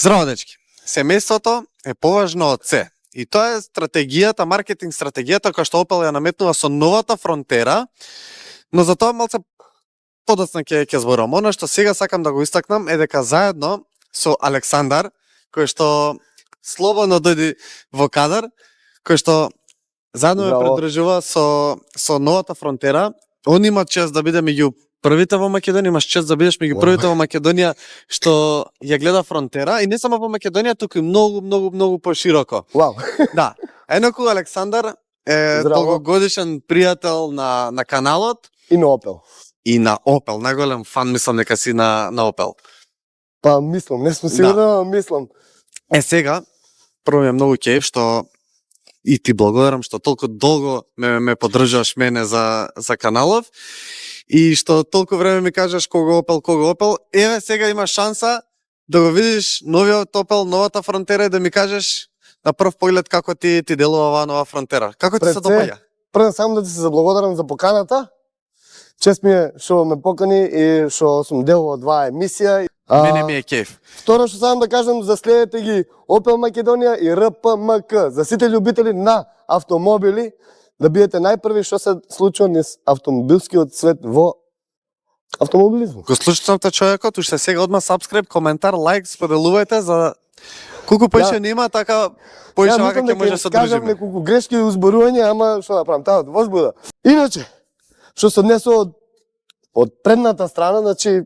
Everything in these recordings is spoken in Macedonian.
Здраво, дечки. Семејството е поважно од се. И тоа е стратегијата, маркетинг стратегијата која што Opel ја наметнува со новата Frontera, но за тоа малце подоцна ќе зборам. Оно што сега сакам да го истакнам е дека заедно со Александар, кој што слободно дојди во кадар, кој што заедно ме придружува со новата Frontera, он има чест да биде меѓу првите во Македонија, имаш чест да бидеш меѓу првите во Македонија што ја гледа Frontera и не само во Македонија, туку и многу пошироко. Да. Еноку Александар е долгогодишен пријател на каналот и на Opel. И на Opel, најголем фан мислам дека си на Opel. Па мислам, не сум сигурен, мислам. Сега прво ми е многу кејф што и ти благодарам што толку долго ме поддржуваш мене за каналов. И што толку време ми кажеш кога Opel, еве сега имаш шанса да го видиш новиот Opel, новата Frontera и да ми кажеш на прв поглед како ти делува оваа нова Frontera. Како ти се допаѓа? Прво само да ти се заблагодарам за поканата. Чест ми е што ме покани и што сум дел од оваа емисија. Мене ми е кеф. Второ што сакам да кажам, заследете ги Opel Македонија и РПМК. За сите љубители на автомобили, да бидете најпрви што се случува низ автомобилскиот свет во автомобилизмот. Го слушнавте човекот, уште сега одма сабскрип, коментар, лайк, споделувајте за колку поише нема, така поише вака ќе може да се кажам неколку грешки и узборување, ама што да правам, таа од возбуда. Иначе, што се однесува од предната страна, значи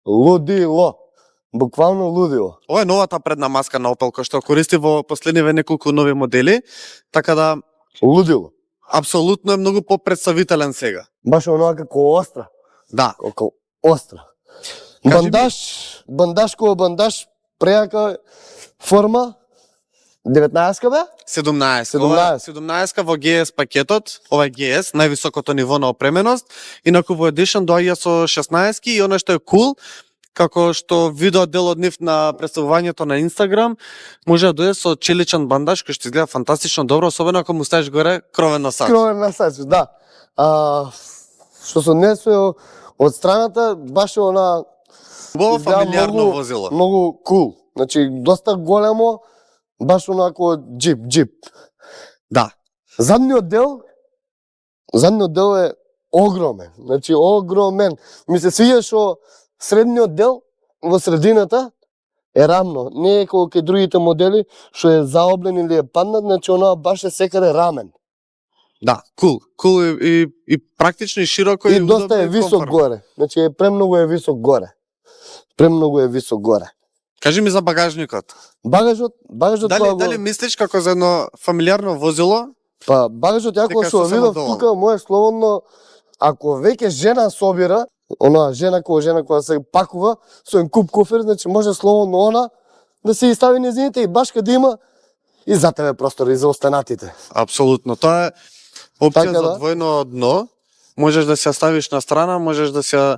лудило. Буквално лудило. Ова е новата предна маска на Opel која што користи во последниве неколку нови модели, така да лудило. Апсолутно е многу попредставителен сега. Баш оноа како остра. Да. Како остра. Бандаж, прејака форма. 19-ка бе? 17 во GS пакетот, ова е GS, највисокото ниво на опременост, инаку во Edition доаѓа со 16 и оно што е кул, како што видео дел од нив на представувањето на Instagram, може да дојде со челичен бандаж кој што изгледа фантастично добро, особено ако му ставиш горе кровен носач. Кровен носач, да. Што се однесува од страната, баш она фамилиарно возило. Многу кул. Значи доста големо, баш онако джип. Да. Задниот дел е огромен. Значи огромен. Ми се свиѓа што средниот дел во средината е рамно. Не е како кај другите модели што е заоблен или е паднат, значи оноа баш е секаде рамен. Да, кул и практично и широко и доста е висок горе. Значи премногу е висок горе. Кажи ми за багажникот. Багажот дали мислиш како за едно фамилиарно возило? Па багажот јако што видов тука може слободно, ако веќе жена собира, онаа жена која се пакува со еден куп кофер, значи може слободно она да се стави незините и баш каде има и за тебе простор и за останатите. Апсолутно, тоа е опција за двојно дно. Можеш да се ставиш на страна, можеш да се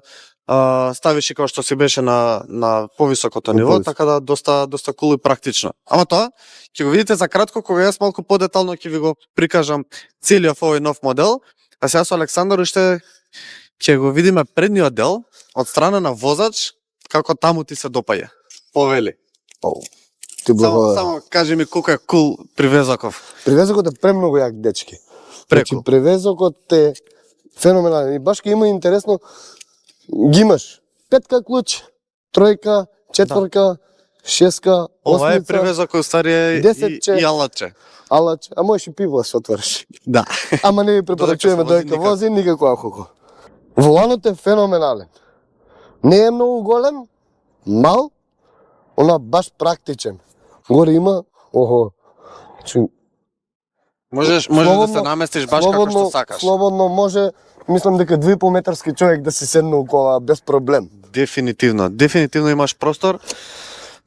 ставиш и како што си беше на повисокото ниво, така да доста кул и практично. Ама тоа ќе го видите за кратко кога јас малку подетално ќе ви го прикажам целиот овој нов модел, а сега со Александар уште ќе го видиме предниот дел од страна на возач како таму ти се допаѓа. Повели. Ти благодарам. Само кажи ми колку е кул привезоков. Привезокот е премногу јак, дечки. Значи привезокот е феноменален и баш ке има интересно. Ги имаш 5 клуч, 3, 4, 6, 8. Ова е привезок кој старија и алаче. Алаче, а можеш и пиво да се отвориш. Да. Ама не ви препорачуваме додека вози никако алкохол. Воланот е феноменален. Не е многу голем, мал, она баш практичен. Горе има, Можеш да се наместиш баш како што сакаш. Слободно може, мислам дека 2,5 метарски човек да се седне околу без проблем. Дефинитивно имаш простор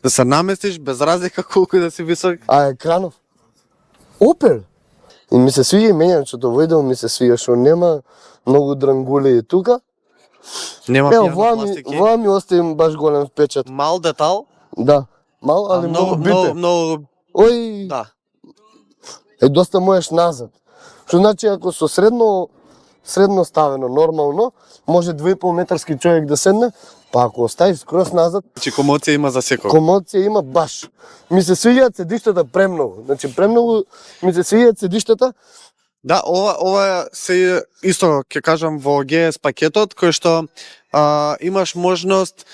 да се наместиш без разлика колку да си висок. А екранов? Opel. И ми се свиѓа мењачото во идео, ми се свиѓа што нема многу дрангули тука. Нема пластики. Во ми оставим баш голем впечат. Мал детал? Да. Мал, али многу битен. Ој, да. Е доста можеш назад. Што значи ако со средно ставено нормално, може 2,5 метарски човек да седне, Па ако оставиш скроз назад, Значи комоција има за секој. комоција има баш. Ми се свиѓаат седиштата премногу. Значи премногу ми се свиѓаат седиштата. Да, ова се исто ќе кажам во GS пакетот кој што имаш можност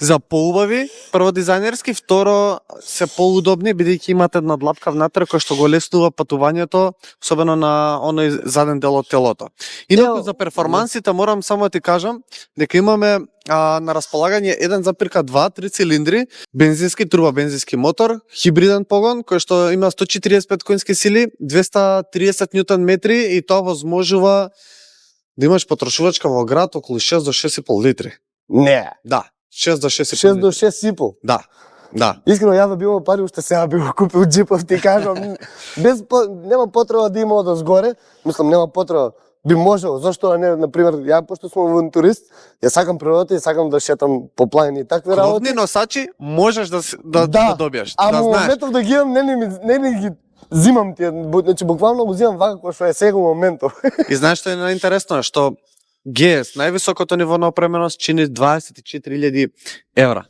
за поубави, прво дизајнерски, второ се поудобни бидејќи имате една длапка внатре која што го леснува патувањето, особено на оној заден дел од телото. Инаку за перформансите морам само да ти кажам дека имаме на располагање 1,2 3 цилиндри, бензински турбобензински мотор, хибриден погон кој што има 145 конски сили, 230 ньютон метри и тоа возможува да имаш потрошувачка во град околу 6 до 6,5 литри. Не. Да, 6 до 6,5 6 литри. до 6,5. Да. Да. Искрено, ја да би имал пари, уште сега би го купил джипов, ти кажам. Нема потреба да има од згоре, мислам, нема потреба. Би можел, зашто не, например, ја пошто сум авантурист, ја сакам природата и сакам да шетам по планини и такви работи. Кровни носачи можеш да добиеш, а да знаеш. моментов да ги имам, не ги зимам тие, значи буквално го зимам вака кој што е сега моментов. И знаеш што е најинтересно, што GS, највисокото ниво на опременост, чини 24.000 евра.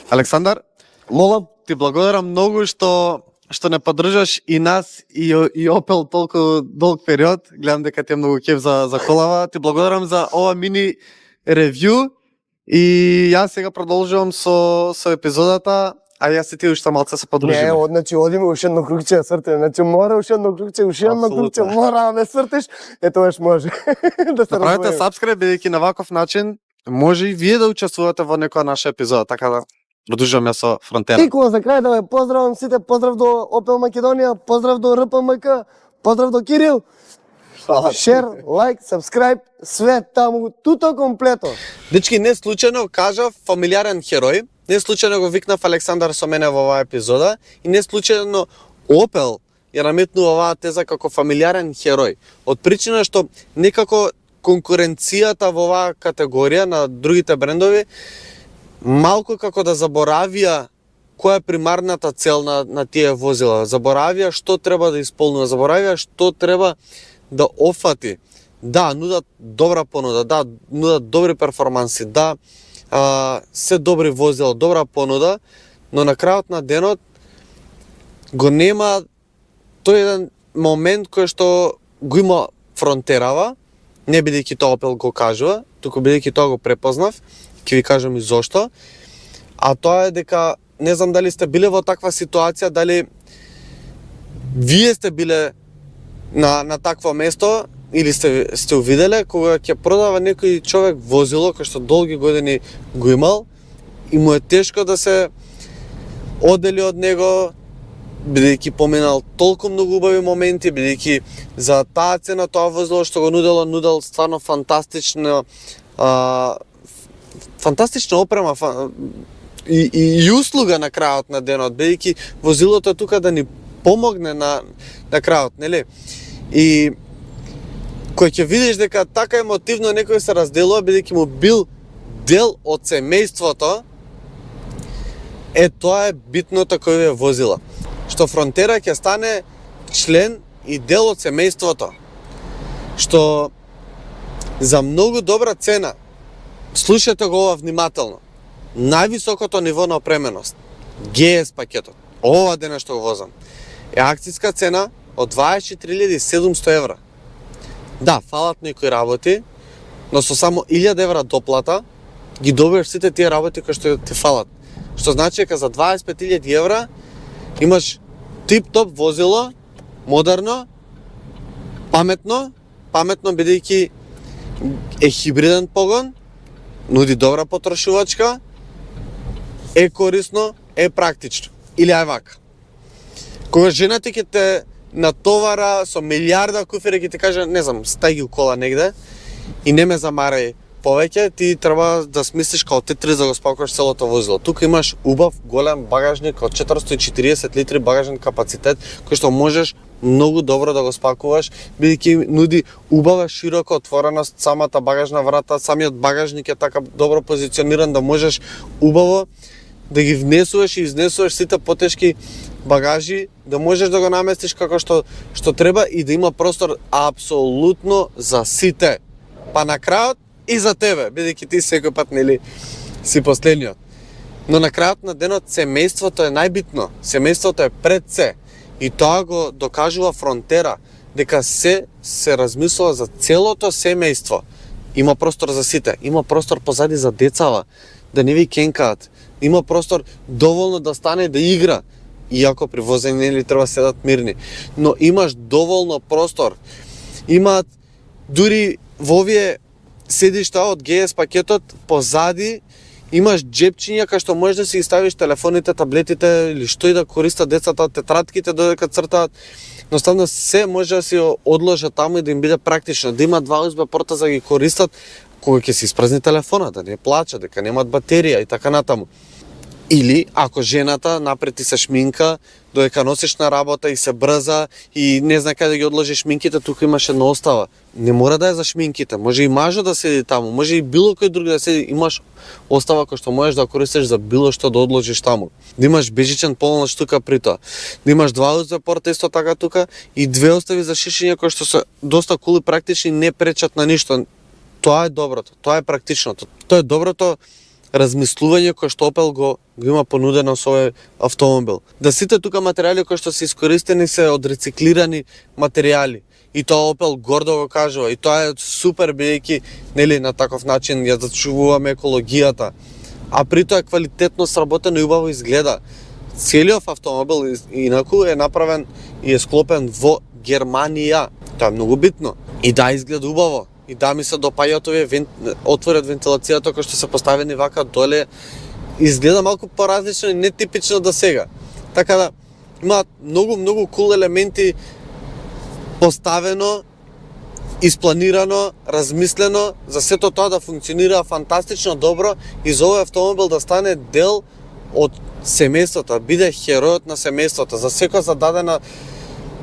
Александар, Молам? ти благодарам многу што не поддржаш и нас и Opel толку долг период. Гледам дека ти е многу кеф за колава. Ти благодарам за ова мини ревју и јас сега продолжувам со епизодата, а јас и ти уште малце се подружиме. Не, значи одиме уште едно кругче да сртиме. Значи мора уште едно кругче, мора да ме сртиш. Тоа може. Да се Направете разбереме. subscribe, бидејќи на ваков начин може и вие да учествувате во некоја наша епизода, така да продолжуваме со Фронтера. И кога за крај да ве поздравам сите, поздрав до Opel Македонија, поздрав до РПМК, поздрав до Кирил. Шер, лайк, сабскрајб, све таму, туто комплето. Дечки, не случајно кажав фамилиарен херој, не случајно го викнав Александар со мене во оваа епизода и не случајно Opel ја наметнува оваа теза како фамилиарен херој. Од причина што некако конкуренцијата во оваа категорија на другите брендови малку како да заборавија која е примарната цел на тие возила. Заборавија што треба да исполнува, заборавија што треба да офати. Да, нудат добра понуда, да, нудат добри перформанси, да, се добри возила, добра понуда, но на крајот на денот го нема тој еден момент кој што го има Фронтерава, не бидејќи тоа Opel го кажува, туку бидејќи тоа го препознав, ќе ви кажам и зошто. А тоа е дека не знам дали сте биле во таква ситуација, дали вие сте биле на такво место или сте увиделе кога ќе продава некој човек возило кој што долги години го имал и му е тешко да се одели од него, бидејќи поминал толку многу убави моменти, бидејќи за таа цена тоа возило што го нудел стварно фантастична опрема и услуга на крајот на денот, бидејќи возилото е тука да ни помогне на крајот, нели? И кој ќе видиш дека така емотивно некој се разделува бидејќи му бил дел од семејството, тоа е битното кој е возила. Што Фронтера ќе стане член и дел од семејството. Што за многу добра цена, слушате го ова внимателно, највисокото ниво на опременост, GS пакетот, ова денес што го возам, е акцијска цена од 24.700 евра. Да, фалат некои работи, но со само 1000 евра доплата ги добиеш сите тие работи кои што ти фалат. Што значи дека за 25.000 евра имаш тип-топ возило, модерно, паметно бидејќи е хибриден погон, нуди добра потрошувачка, е корисно, е практично. Или ај вака. Кога жена ти ќе те натовара со милиарда куфери, ќе ти каже, не знам, стај ги у кола негде и не ме замарај повеќе, ти треба да смислиш као Тетрис да го спакуваш целото возило. Тука имаш убав голем багажник од 440 литри багажен капацитет, кој што можеш многу добро да го спакуваш, бидејќи нуди убава широко отвореност, самата багажна врата, самиот багажник е така добро позициониран да можеш убаво да ги внесуваш и изнесуваш сите потешки багажи, да можеш да го наместиш како што треба и да има простор апсолутно за сите. Па на крајот и за тебе, бидејќи ти секој пат, нели, си последниот. Но на крајот на денот семејството е најбитно. Семејството е пред се. И тоа го докажува Фронтера, дека се размислува за целото семејство. Има простор за сите, има простор позади за децава, да не ви кенкаат. Има простор доволно да стане да игра, иако при возење или треба седат мирни. Но имаш доволно простор. Имаат дури во овие седишта од ГС пакетот позади имаш джепчиња кај што можеш да си ги ставиш телефоните, таблетите или што и да користат децата, тетратките додека цртаат. Едноставно се може да си одложат таму и да им биде практично, да има 2 USB порта за да ги користат кога ќе се испразни телефона, да не плача, дека немаат батерија и така натаму. Или ако жената напред и се шминка, додека носиш на работа и се брза и не знае каде да ги одложи шминките, тука имаш една остава. Не мора да е за шминките, може и мажот да седи таму, може и било кој друг да седи, имаш остава кој што можеш да користиш за било што да одложиш таму. Да имаш бежичен полноч тука при тоа. Да имаш 2 USB порта исто така тука и 2 остави за шишење кои што се доста кул и практични, не пречат на ништо. Тоа е доброто, тоа е практичното. Тоа е доброто размислување кој што Opel го има понудено со овој автомобил. Да сите тука материјали кои што се искористени се од рециклирани материјали. И тоа Opel гордо го кажува. И тоа е супер бидејќи нели на таков начин ја зачувуваме екологијата. А при тоа квалитетно сработено и убаво изгледа. Целиот автомобил инаку е направен и е склопен во Германија. Тоа е многу битно. И да изгледа убаво. И да ми се допаѓаат овие отвори од вентилацијата кои што се поставени вака доле, изгледа малку поразлично и нетипично до сега. Така да имаат многу кул елементи поставено, испланирано, размислено за сето тоа да функционира фантастично добро и за овој автомобил да стане дел од семејството, биде херојот на семејството, за секоја зададена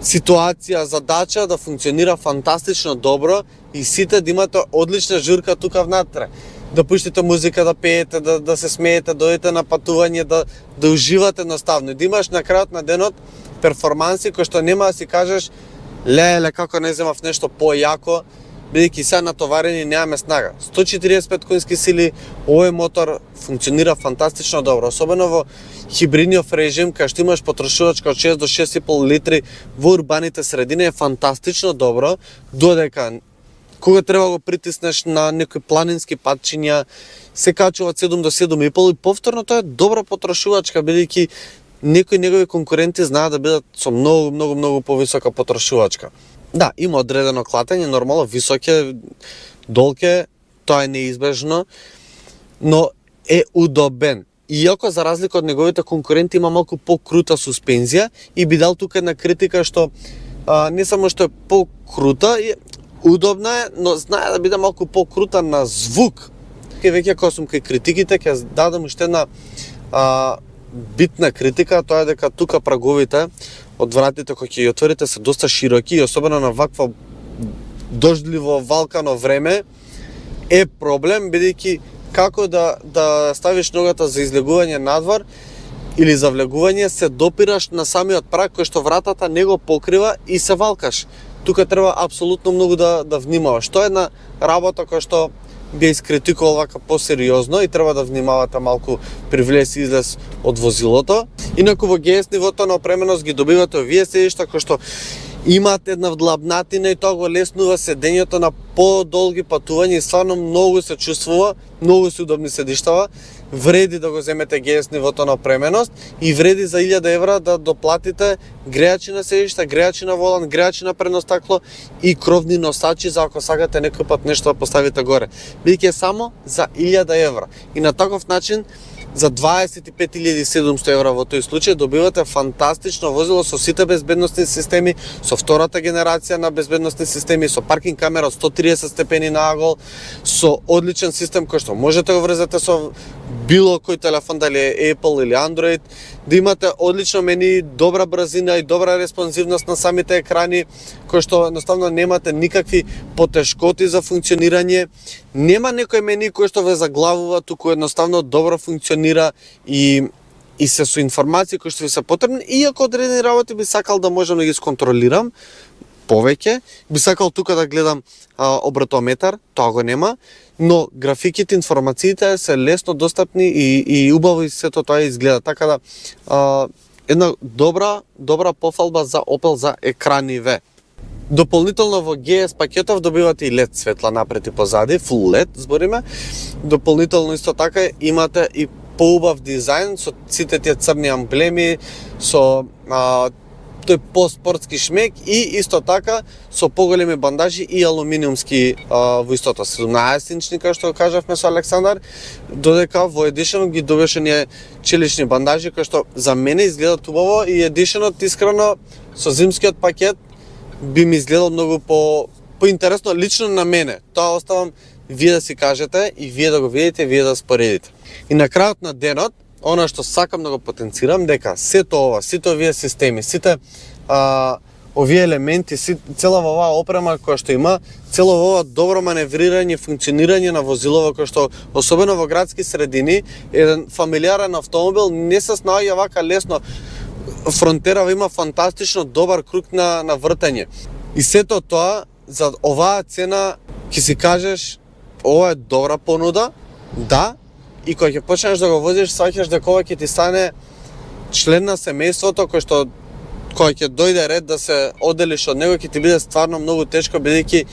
ситуација, задача да функционира фантастично добро и сите да имате одлична журка тука внатре. Да пуштите музика, да пеете, да се смеете, да одите на патување, да уживате едноставно. Да имаш на крајот на денот перформанси кои што нема да си кажеш леле како не земав нешто појако, бидејќи сега натоварени немаме снага. 145 конски сили, овој мотор функционира фантастично добро, особено во хибридниот режим, кај што имаш потрошувачка од 6 до 6,5 литри во урбаните средини е фантастично добро, додека кога треба го притиснеш на некои планински патчиња, се качува од 7 до 7,5 и повторно тоа е добра потрошувачка, бидејќи некои негови конкуренти знаат да бидат со многу повисока потрошувачка. Да, има одредено клатење, нормално, високе, долке, тоа е неизбежно, но е удобен. Иако за разлика од неговите конкуренти има малку покрута суспензија и би дал тука една критика што не само што е покрута, удобна е, но знае да биде малку покрута на звук. Веќе кога сум кај критиките, ќе дадам уште една битна критика, тоа е дека тука праговите од вратите кои ќе ги отворите се доста широки и особено на вакво дождливо валкано време е проблем, бидејќи како да ставиш ногата за излегување надвор или за влегување, се допираш на самиот праг кој што вратата не го покрива и се валкаш. Тука треба апсолутно многу да внимаваш. Тоа е една работа која што би искритикувал вака посериозно и треба да внимавате малку при влез и излез од возилото. Инаку во ГС нивото на опременост ги добивате овие седишта кои што имаат една вдлабнатина и тоа го леснува седењето на подолги патувања и стварно многу се чувствува, многу се удобни седиштава. Вреди да го земете ГС нивото на опременост и вреди за 1000 евра да доплатите грејачи на седишта, грејачи на волан, грејачи на предно стакло и кровни носачи за ако сакате некој пат нешто да поставите горе. Бидејќи само за 1000 евра. И на таков начин за 25.700 евра во тој случај добивате фантастично возило со сите безбедносни системи, со втората генерација на безбедносни системи, со паркинг камера од 130 степени на агол, со одличен систем кој што можете да го врзете со било кој телефон, дали е Apple или Android, да имате одлично мени, добра брзина и добра респонзивност на самите екрани, кој што едноставно немате никакви потешкоти за функционирање. Нема некој мени кој што ве заглавува, туку едноставно добро функционира и се со информации кои што ви се потребни, иако одредени работи би сакал да можам да ги сконтролирам, повеќе. Би сакал тука да гледам обратометар, тоа го нема, но графиките, информациите се лесно достапни и убаво и сето тоа изгледа. Така да една добра пофалба за Opel за екраниве. Дополнително во GS пакетов добивате и LED светла напред и позади, full LED збориме. Дополнително исто така имате и поубав дизајн со сите тие црни амблеми, со тој по-спортски шмек и исто така со поголеми бандажи и алуминиумски во истото 17-инчни, како што кажавме со Александар, додека во Edition ги добеше ние челични бандажи кои што за мене изгледат убаво и Editionот искрено со зимскиот пакет би ми изгледал многу поинтересно лично на мене. Тоа оставам вие да си кажете и вие да го видите, вие да споредите. И на крајот на денот, она што сакам да го потенцирам дека сето ова, сите овие системи, сите овие елементи, цела оваа опрема која што има, цело ова добро маневрирање, функционирање на возилова кој што особено во градски средини, еден фамилиарен автомобил не се снаоѓа вака лесно. Фронтера има фантастично добар круг на вртење. И сето тоа за оваа цена ќе си кажеш ова е добра понуда, да, и кога ќе почнеш да го возиш, саќаш дека ова ќе ти стане член на семејството кој што кога ќе дојде ред да се оделиш од него ќе ти биде стварно многу тешко бидејќи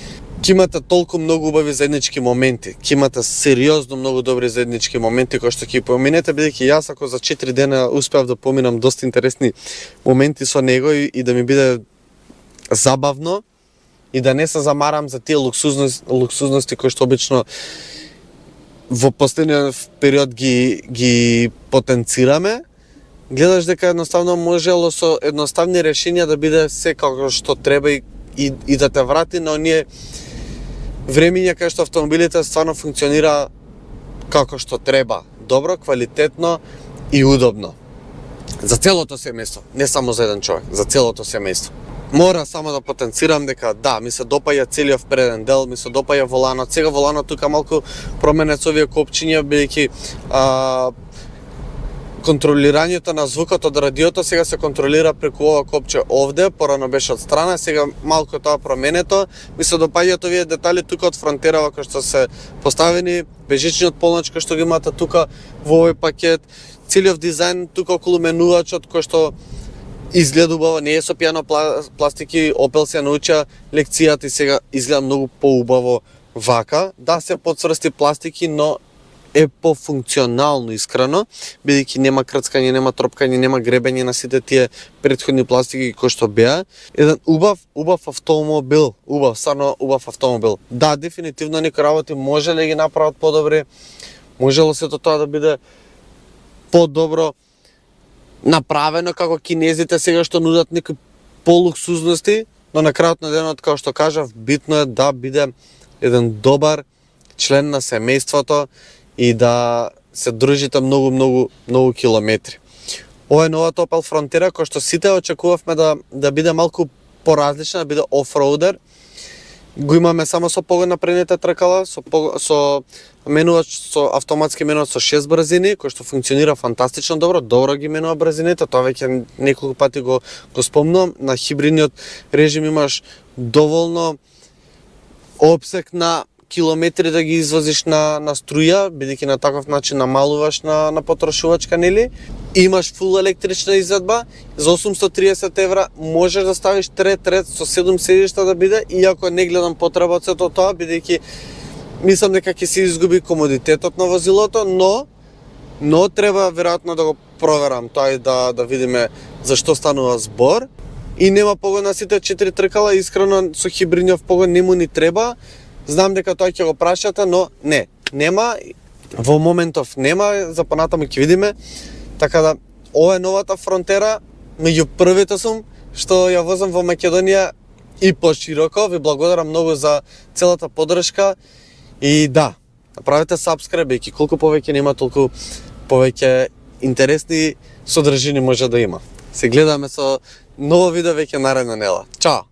ќе имате толку многу убави заеднички моменти, ќе имате сериозно многу добри заеднички моменти кои што ќе поминете, бидејќи јас ако за 4 дена успеав да поминам доста интересни моменти со него и да ми биде забавно и да не се замарам за тие луксузности кои што обично во последниот период ги потенцираме, гледаш дека едноставно можело со едноставни решенија да биде се како што треба и да те врати на оние времиња кај што автомобилите стварно функционира како што треба, добро, квалитетно и удобно. За целото семејство, не само за еден човек, за целото семејство. Мора само да потенцирам дека да, ми се допаја целиот преден дел, ми се допаја воланот. Сега воланот тука малку променет со овие копчиња, бидејќи контролирањето на звукот од радиото сега се контролира преку ова копче овде, порано беше од страна, сега малку тоа променето. Ми се допаѓаат овие детали тука од фронтерава кои што се поставени, бежичниот полноч кој што ги имате тука во овој пакет, целиот дизајн тука околу менувачот кој што изгледа убаво, не е со пијано пластики, Opel се науча лекцијата и сега изгледа многу поубаво вака. Да, се подцврсти пластики, но е пофункционално искрено, бидејќи нема крцкање, нема тропкање, нема гребење на сите тие претходни пластики кои што беа. Еден убав автомобил, стварно убав автомобил. Да, дефинитивно некои работи може да ги направат подобри, можело сето тоа да биде подобро направено како кинезите сега што нудат некои полуксузности, но на крајот на денот, како што кажав, битно е да биде еден добар член на семејството и да се дружите многу километри. Ова е новата Opel Frontera која што сите очекувавме да биде малку поразлична, да биде офроудер. Го имаме само со погон на предните тркала, со менувач, со автоматски менувач со 6 брзини, кој што функционира фантастично добро ги менува брзините, тоа веќе неколку пати го спомнувам. На хибридниот режим имаш доволно опсек на километри да ги извозиш на струја, бидејќи на таков начин намалуваш на потрошувачка, нели? Имаш фул електрична изедба, за 830 евра можеш да ставиш трет со 7 седишта да биде, иако не гледам потреба од сето тоа, бидејќи мислам дека ќе се изгуби комодитетот на возилото, но треба веројатно да го проверам тоа и да видиме за што станува збор. И нема погон на сите 4 тркала, искрено со хибридниот погон нему ни треба. Знам дека тоа ќе го прашате, но нема, во моментов нема, за понатаму ќе видиме. Така да, ова е новата Frontera, меѓу првите сум што ја возам во Македонија и пошироко. Ви благодарам многу за целата поддршка и да, направете subscribe, бејќи колку повеќе нема, толку повеќе интересни содржини може да има. Се гледаме со ново видео веќе наредна недела. Чао!